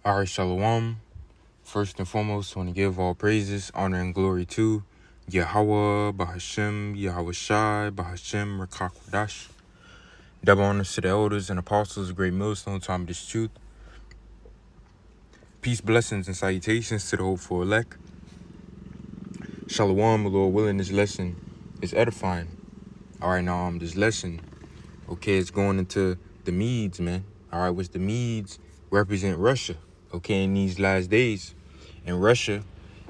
All right, Shalom. First and foremost, I want to give all praises, honor, and glory to Yahweh, Bahashem, Yahweh Shai, Bahashem, Rakakwadash. Double honors to the elders and apostles, great millstone, time of this truth. Peace, blessings, and salutations to the hopeful elect. Shalom, Lord willing, this lesson is edifying. All right, now this lesson, okay, it's going into the Medes, man. All right, which the Medes represent Russia, okay, in these last days. And Russia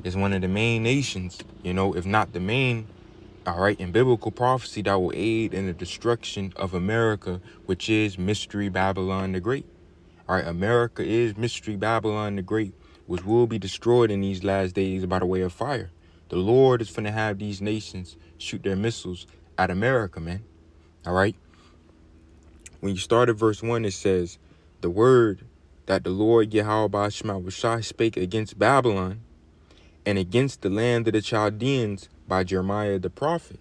is one of the main nations, if not the main, all right, in biblical prophecy that will aid in the destruction of America, which is Mystery Babylon the Great. All right, America is Mystery Babylon the Great, which will be destroyed in these last days by the way of fire. The Lord is finna have these nations shoot their missiles at America, man. All right. When you start at verse 1, it says, the word that the Lord Yahweh Shai spake against Babylon and against the land of the Chaldeans by Jeremiah the prophet.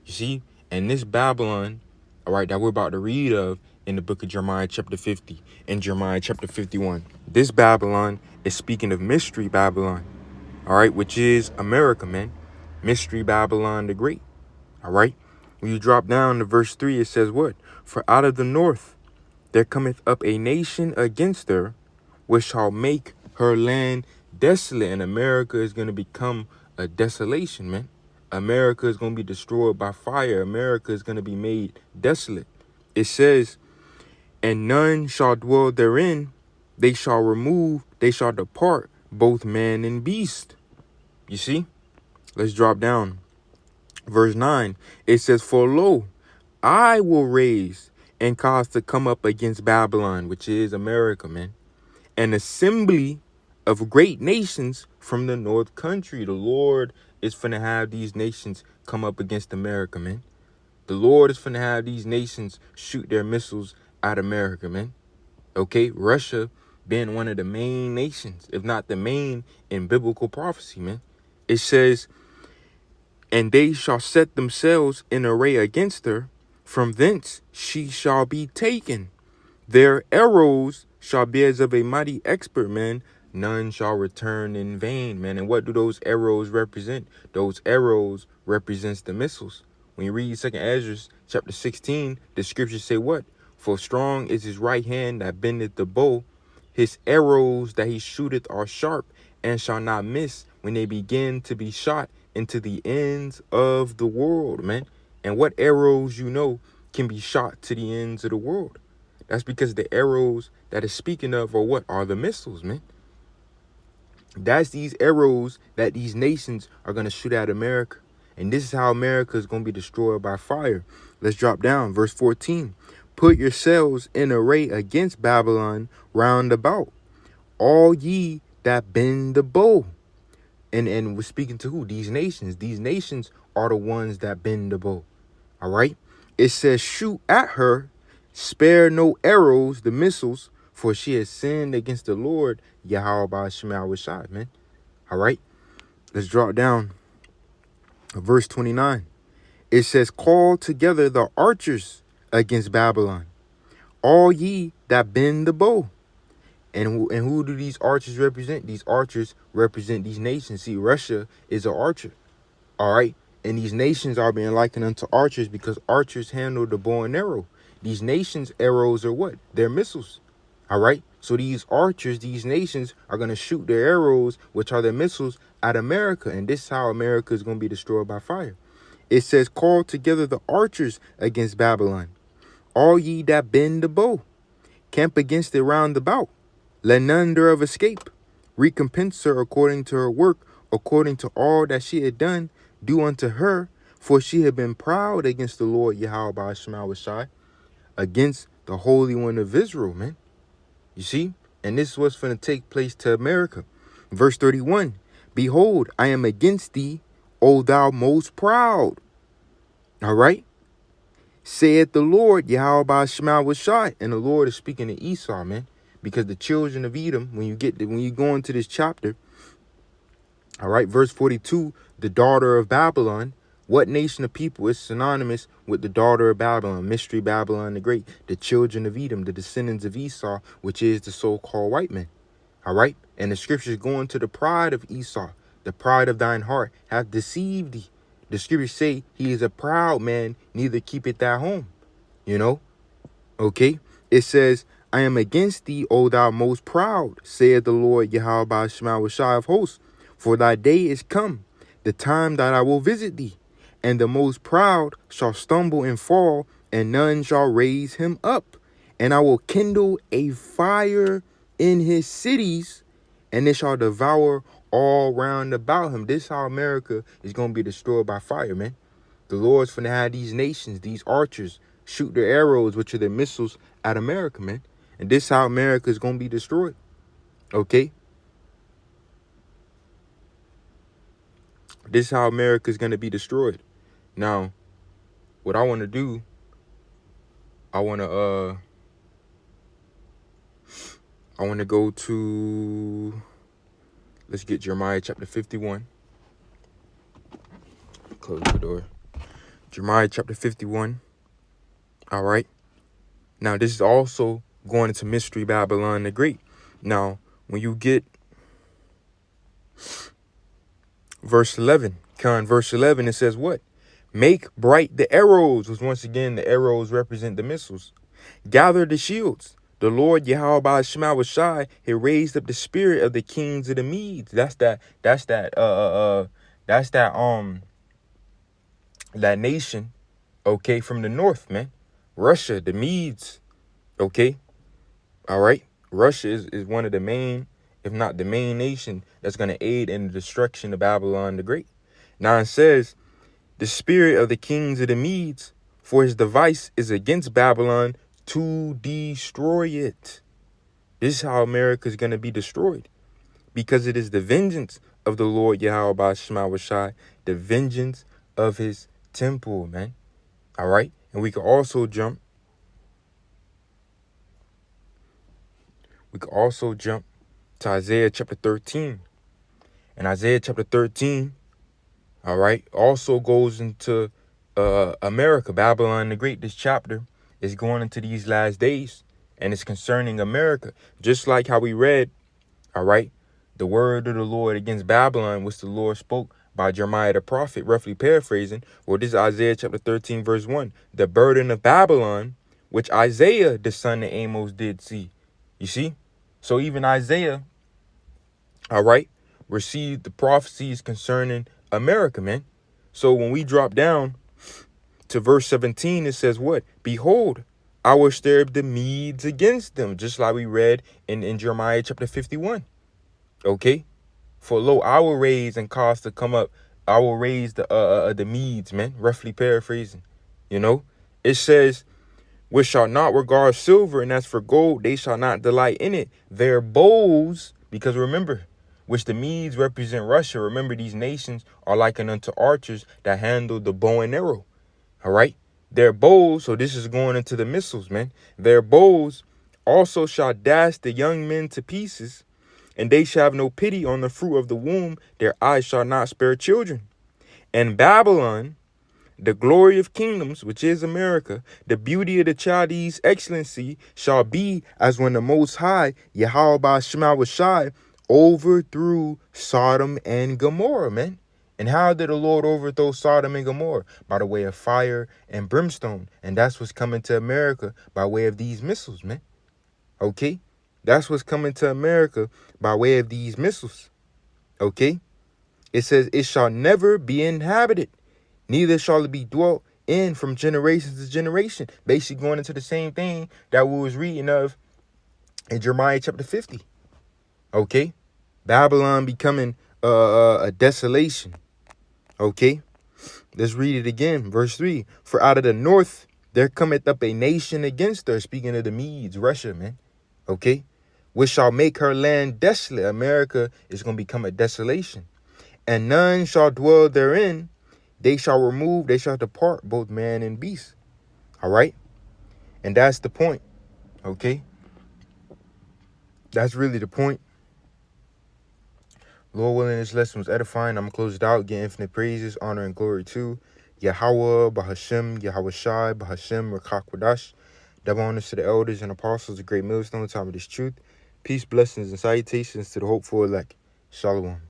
You see, and this Babylon, all right, that we're about to read of in the book of Jeremiah chapter 50 and Jeremiah chapter 51. This Babylon is speaking of Mystery Babylon, all right, which is America, man. Mystery Babylon the Great, all right. When you drop down to verse 3, it says what? For out of the north there cometh up a nation against her, which shall make her land desolate. And America is going to become a desolation, man. America is going to be destroyed by fire. America is going to be made desolate. It says, and none shall dwell therein. They shall remove, they shall depart, both man and beast. You see? Let's drop down. Verse 9, it says, for lo, I will raise and cause to come up against Babylon, which is America, man, an assembly of great nations from the north country. The Lord is finna have these nations come up against America, man. The Lord is finna have these nations shoot their missiles at America, man. Okay, Russia being one of the main nations, if not the main in biblical prophecy, man. It says, and they shall set themselves in array against her. From thence she shall be taken. Their arrows shall be as of a mighty expert man. None shall return in vain, man. And what do those arrows represent? Those arrows represents the missiles. When you read 2nd Ezra chapter 16, the scriptures say what? For strong is his right hand that bendeth the bow. His arrows that he shooteth are sharp and shall not miss when they begin to be shot into the ends of the world, man. And what arrows, can be shot to the ends of the world? That's because the arrows that it's speaking of are what? Are the missiles, man. That's these arrows that these nations are going to shoot at America. And this is how America is going to be destroyed by fire. Let's drop down. Verse 14. Put yourselves in array against Babylon round about, all ye that bend the bow. And we're speaking to who? These nations. These nations are the ones that bend the bow. All right. It says, shoot at her, spare no arrows, the missiles, for she has sinned against the Lord, Yahweh Shai, man. All right. Let's drop down. Verse 29. It says, call together the archers against Babylon, all ye that bend the bow. And who do these archers represent? These archers represent these nations. See, Russia is an archer. All right. And these nations are being likened unto archers because archers handle the bow and arrow. These nations' arrows are what? They're missiles. All right. So these archers, these nations are going to shoot their arrows, which are their missiles, at America. And this is how America is going to be destroyed by fire. It says, call together the archers against Babylon, all ye that bend the bow, camp against it round about. Let none thereof escape. Recompense her according to her work, according to all that she had done, do unto her, for she had been proud against the Lord Yahweh Shai, against the Holy One of Israel, man. You see? And this is what's going to take place to America. Verse 31, behold, I am against thee, O thou most proud. All right? Saith the Lord Yahweh Shai. And the Lord is speaking to Esau, man. Because the children of Edom, when you go into this chapter, all right, verse 42, the daughter of Babylon, what nation of people is synonymous with the daughter of Babylon, Mystery Babylon the Great, the children of Edom, the descendants of Esau, which is the so-called white man. All right. And the scriptures going to the pride of Esau, the pride of thine heart hath deceived thee. The scriptures say he is a proud man, neither keepeth thy home. You know, okay. It says, I am against thee, O thou most proud, saith the Lord Yahweh Shema Shai of hosts. For thy day is come, the time that I will visit thee, and the most proud shall stumble and fall, and none shall raise him up. And I will kindle a fire in his cities, and it shall devour all round about him. This is how America is going to be destroyed by fire, man. The Lord's finna have these nations, these archers, shoot their arrows, which are their missiles, at America, man. And this is how America is going to be destroyed. Okay? This is how America is going to be destroyed. Now, what I want to do, I want to go to, let's get Jeremiah chapter 51. Close the door. Jeremiah chapter 51. All right. Now, this is also going into Mystery Babylon the Great. Now, when you get verse 11, verse 11, it says what? Make bright the arrows, which once again, the arrows represent the missiles. Gather the shields. The Lord Yahweh Shema Shai had raised up the spirit of the kings of the Medes. That nation, okay, from the north, man. Russia, the Medes, okay. All right. Russia is one of the main, if not the main nation that's going to aid in the destruction of Babylon the Great. Now it says, the spirit of the kings of the Medes, for his device is against Babylon to destroy it. This is how America is going to be destroyed, because it is the vengeance of the Lord Yahweh Shema Shai, the vengeance of his temple, man. All right. And we can also jump. We could also jump to Isaiah chapter 13. And Isaiah chapter 13, all right, also goes into America, Babylon the Great. This chapter is going into these last days, and it's concerning America. Just like how we read, all right, the word of the Lord against Babylon, which the Lord spoke by Jeremiah the prophet, roughly paraphrasing. Well, this is Isaiah chapter 13, verse 1. The burden of Babylon, which Isaiah, the son of Amos, did see. You see? So even Isaiah, all right, received the prophecies concerning America, man. So when we drop down to verse 17, it says what? Behold, I will stir up the Medes against them, just like we read in Jeremiah chapter 51. Okay? For lo, I will raise and cause to come up. I will raise the Medes, man, roughly paraphrasing. You know? It says, which shall not regard silver, and as for gold, they shall not delight in it. Their bows, because remember, which the Medes represent Russia. Remember, these nations are likened unto archers that handle the bow and arrow. All right? Their bows, so this is going into the missiles, man. Their bows also shall dash the young men to pieces, and they shall have no pity on the fruit of the womb. Their eyes shall not spare children. And Babylon, the glory of kingdoms, which is America, the beauty of the Chaldees' excellency, shall be as when the Most High, Yahweh Shema Shai, overthrew Sodom and Gomorrah, man. And how did the Lord overthrow Sodom and Gomorrah? By the way of fire and brimstone. And that's what's coming to America by way of these missiles, man. Okay? That's what's coming to America by way of these missiles. Okay? It says, it shall never be inhabited, neither shall it be dwelt in from generation to generation. Basically going into the same thing that we was reading of in Jeremiah chapter 50. Okay? Babylon becoming a desolation. Okay? Let's read it again. Verse 3. For out of the north there cometh up a nation against her. Speaking of the Medes, Russia, man. Okay? Which shall make her land desolate. America is going to become a desolation. And none shall dwell therein. They shall remove, they shall depart, both man and beast. All right? And that's the point. Okay? That's really the point. Lord willing, this lesson was edifying. I'm going to close it out. Give infinite praises, honor, and glory to Yahweh, Bahashem, Yahweh Shai, Bahashem, Rakakwadash. Double honors to the elders and apostles, the great millstone, time of this truth. Peace, blessings, and salutations to the hopeful elect. Shalom.